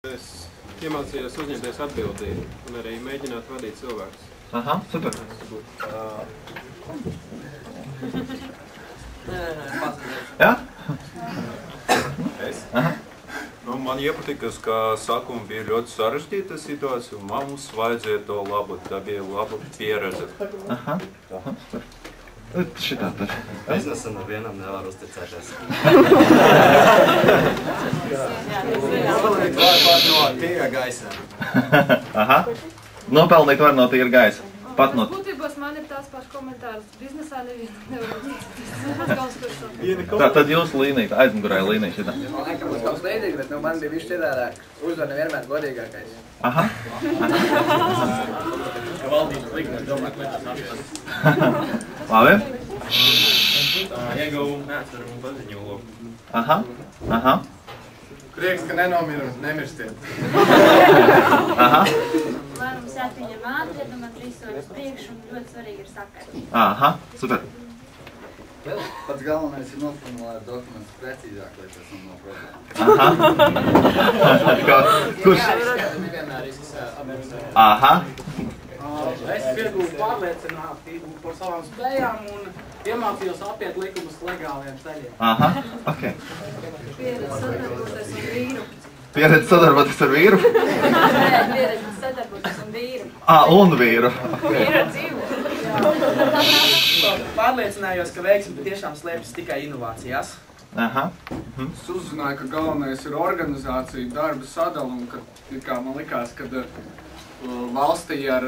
Es iemācījos uzņemties atbildību un arī mēģināt vadīt cilvēkus. Aha, super. Jā? Es? Man iepatika, ka sākuma bija ļoti sarežģīta situācija, un mums vajadzēja to labot, tā bija laba pieredze. Aha. Šitā tur. Biznesam nevienam nevar uzticēties. No tīra gaisa. Aha. Nopelnīt var no tīra gaisa. Pat no... Būtībās man ir tās pašas komentāras. Biznesā nevienam nevar uzticēties. Tā tad jūsu līnija, aizmugurē līnija šitā. Man liekas, būs kaut kas līdzīgs, bet man bija višķi citādāk. Uzvara nevienmēr godīgākais. Aha. Valdības likmes domā, ka tas apstāties. Labi. Ieguvumu neatceram un paziņo. Aha. Aha. Prieks, ka nemirstiet. Aha. Lai mums jāpieņem ātri, iedomāt visos priekš un ļoti svarīgi ir sakari. Aha. Super. Pats galvenais ir noformulēt dokumentus precīzāk, lai tas nav no problēma. Kurš? Nevienmēr Aha. Es iegūstu pārliecinātību par savām spējām un iemācījos apiet likumus legāliem ceļiem. Aha, ok. Pieredze sadarboties ar vīru. Pieredze sadarboties ar vīru? Nē, pieredze sadarboties un vīru. Un vīru. Vīru dzīvo. Pārliecinājos, ka veiksme patiešām slēpjas tikai inovācijās. Aha. Es uzzināju, ka galvenais ir organizācija, darba sadala, un ka man likās, ka valstī ar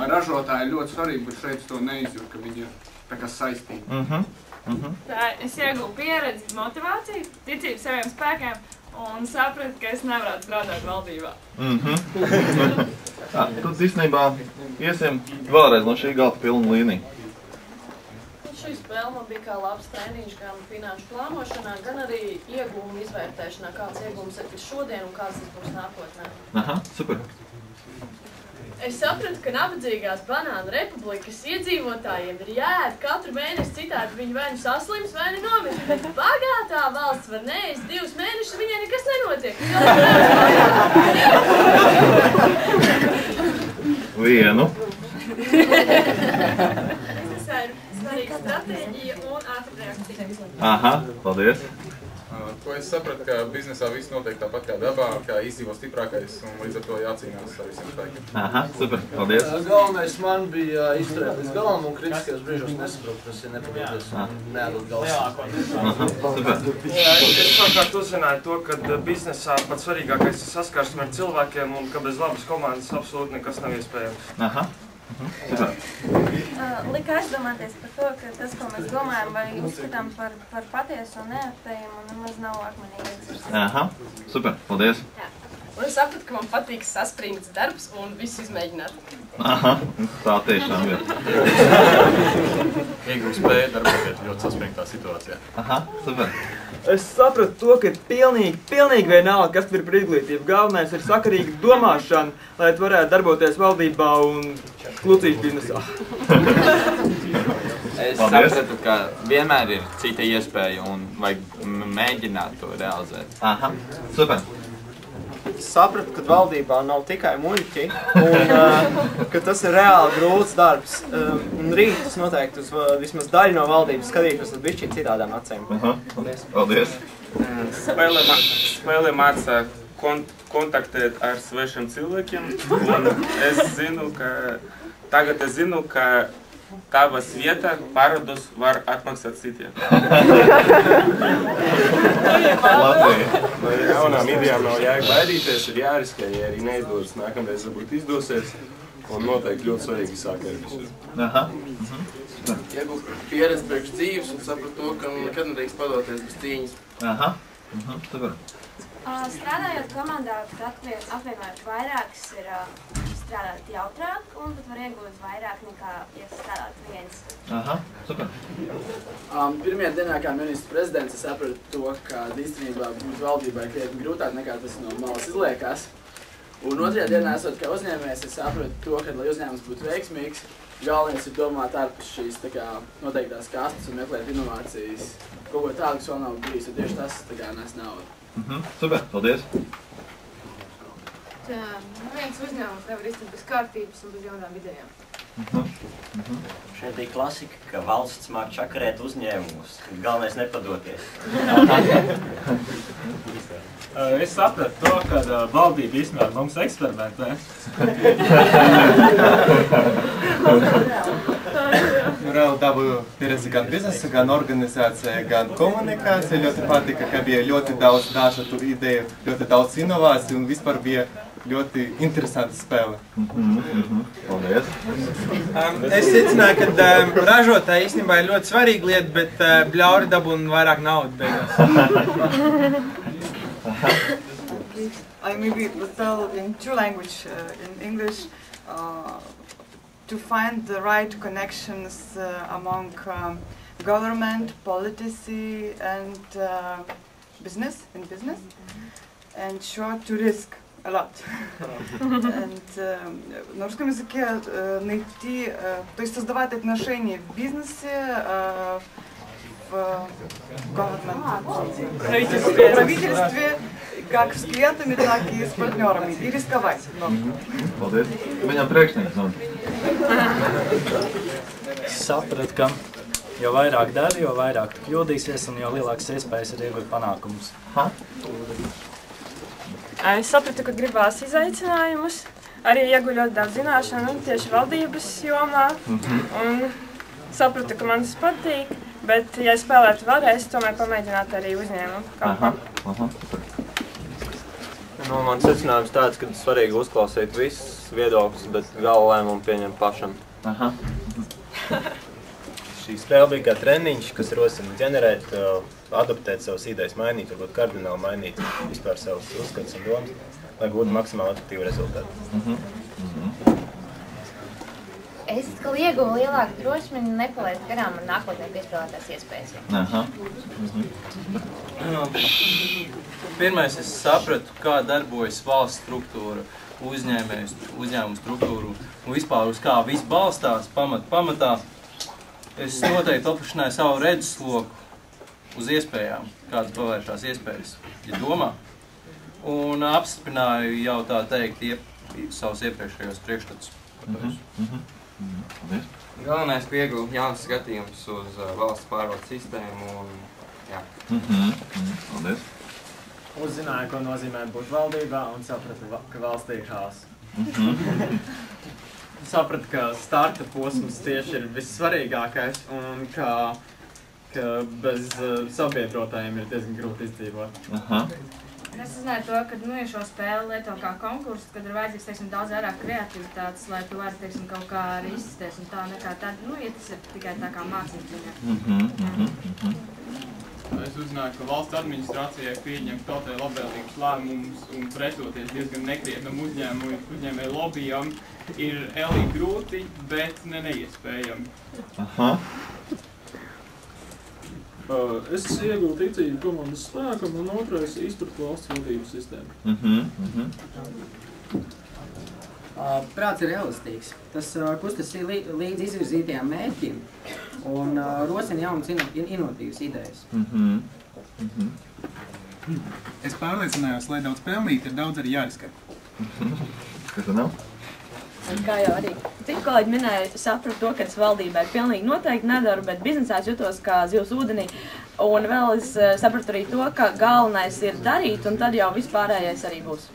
ražotāju ļoti svarīgi, bet šeit to neizjūt, ka viņi ir tā kā saistīti. Tā, es iegūstu pieredzi, motivāciju, ticību saviem spēkiem un sapratu, ka es nevarētu strādāt valdībā. Tad īstenībā iesim vēlreiz no šī galda pilna līnija. Šī spēle man bija kā labs treniņš gan finanšu plānošanā, gan arī iegūmu izvērtēšanā, kāds iegūms ir šodien un kāds tas būs nākotnē. Aha, super. Es sapratu, ka nabadzīgās Banānu republikas iedzīvotājiem ir jāēd katru mēnesi, citādi viņi vai nu saslims, vai nu nomirst, bet bagātā valsts var neēst 2 mēnešus, viņai nekas nenotiek. Vienu. Biznesā ir svarīga stratēģija un ātra reakcija. Aha, paldies. Ko es sapratu, ka biznesā viss notiek tāpat kā dabā, kā izdzīvo stiprākais un līdz ar to jācīnās ar visiem spēkiem. Aha, super, paldies. Galvenais man bija izturēt līdz galam un kritiskajos brīžos nesaprot, tas ir nepadoties un neādot galvas. Aha, super. Es savukārt uzzināju to, ka biznesā pats svarīgākais ir saskarsme ar cilvēkiem un ka bez labas komandas absolūti nekas nav iespējams. Aha. Super. Lika aizdomāties par to, ka tas, ko mēs domājam vai uzskatām par patiesu un neatspējumu, nemaz nav akmenīgs. Aha, super, paldies. Un es sapratu, ka man patīk saspringts darbs un visu izmēģināt. Aha, tā tiešām ir. Iegūst spēju darboties ļoti saspringtā situācijā. Aha, super. Es sapratu to, ka ir pilnīgi vienalga, kas ir par izglītību. Galvenais ir sakarīga domāšana, lai varētu darboties valdībā un klucīšu biznesā. Es sapratu, ka vienmēr ir cita iespēja un vajag mēģināt to realizēt. Aha, super. Sapratu, ka valdībā nav tikai muļķi un ka tas ir reāli grūts darbs. Un rīt es noteikti uz vismaz daļu no valdības skatīšos uz bišķiņ citādām acīm. Paldies. Spēle māca kontaktēt ar svešiem cilvēkiem, un es zinu, ka tavas vieta paradus var atmaksāt citiem. Latvija. Jaunām idejām nav jēga baidīties, ir jāriskē, ja arī neizdodas, nākamreiz varbūt izdosies, un noteikti ļoti svarīgi sākt ar visu. Aha. Iegūst pieredzi priekš dzīves un sapratu to, ka nekad nedrīkst padoties bez cīņas. Aha, super. Strādājot komandā, apvienojot vairākas, ir strādāt jautrāk un pat var iegūt vairāk nekā, ja strādāt viens. Aha, super. Pirmajā dienā kā ministrs prezidents es sapratu to, ka īstenībā būt valdībai krietni grūtāk nekā tas no malas izliekās. Un otrajā dienā esot kā uzņēmējs, es sapratu to, ka, lai uzņēmums būtu veiksmīgs, galvenais ir domāt ārpus šīs noteiktās kastes un meklēt inovācijas. Kaut ko tādu, kas vēl nav bijis, un tieši tas nes naudu. Super, paldies. viens uzņēmums nevar iztikt bez kārtības un bez jaunām idejām. Šeit bija klasika, ka valsts māk čakarēt uzņēmumus. Galvenais nepadoties. Es sapratu to, ka valdība īstenībā mums eksperimentē. Reāli dabūju pieredzi gan biznesa, gan organizācija, gan komunikācija. Ļoti patika, ka bija ļoti daudz dažādu ideju, ļoti daudz inovāciju un vispār bija ļoti interesanta spēle. Paldies. Es secināju, ka ražotāji īstenībā ir ļoti svarīga lieta, bet bļauri dabūna vairāk naudu beigās. I maybe will tell in two languages, in English, to find the right connections among government, policy, and business, and sure to risk a lot. На русском языке найти, то есть создавать отношения в бизнесе, в правительстве, как с клиентами, так и с партнерами, и рисковать. Paldies. Viņam priekšnieks zvan. Sapratu, ka jo vairāk dari, jo vairāk kļūdīsies un jo lielākas iespējas ir iegūt panākumus. Es sapratu, ka gribās izaicinājumus, arī ieguļot daudz zināšanu tieši valdības jomā. Un sapratu, ka man tas patīk, bet, ja spēlētu vēlreiz, tomēr pamēģināt arī uzņēmumu kaut ko. Mans secinājums tāds, ka svarīgi uzklausīt visus viedokļus, bet gala lēmumu pieņemt pašam. Šī spēle bija kā treniņš, kas rosina ģenerēt, adaptēt savas idejas, mainīt, varbūt kardināli mainīt vispār savus uzskatus un domas, lai gūtu maksimāli efektīvu rezultātu. Es atkal ieguvu lielāku drošumu un nepalaidu garām ar nākotnē piespēlētās iespējas. Pirmais, es sapratu, kā darbojas valsts struktūra, uzņēmumu struktūru un vispār uz kā viss balstās pamatā. Es noteikti paplašināju savu redzesloku uz iespējām, kādas pavēršās iespējas, ja domā. Un apstiprināju jau tā teikt savus iepriekšējos priekšstatus. Galvenais, ka ieguvu jauns skatījums uz valsts pārvaldes sistēmu un jā. Paldies. Uzzināju, ko nozīmē būt valdībā un sapratu, ka valstī ir haoss. Sapratu, ka starta posms tieši ir vissvarīgākais un ka bez sabiedrotājiem ir diezgan grūti izdzīvot. Es uzzināju to, ka šo spēli lieto kā konkursu, kad ir vajadzīgs, teiksim, daudz vairāk kreativitātes, lai tu vari, teiksim, kaut kā arī izsties un tā nekā tad, ja tas ir tikai tā kā mācības ziņā. Es uzzināju, ka valsts administrācijai pieņem tautai labvēlīgus lēmumus un pretoties diezgan nekrietnam uzņēmēju lobbyam ir elīgi grūti, bet neiespējami. Es ieguvu ticību komandas spēkam un otrais izprat valsts valdības sistēmu. Prāts ir elastīgs. Tas kustas līdz izvirzītajām mērķiem un rosina jaunas inovatīvas idejas. Es pārliecinājos, lai daudz pelnīt, ir daudz arī jāriskē. Kas tad nav? Kā jau arī citi kolēģi minēja, es sapratu to, ka es valdībai pilnīgi noteikti nedaru, bet biznesā es jutos kā zivs ūdenī. Un vēl es sapratu arī to, ka galvenais ir darīt, un tad jau vispārējais arī būs.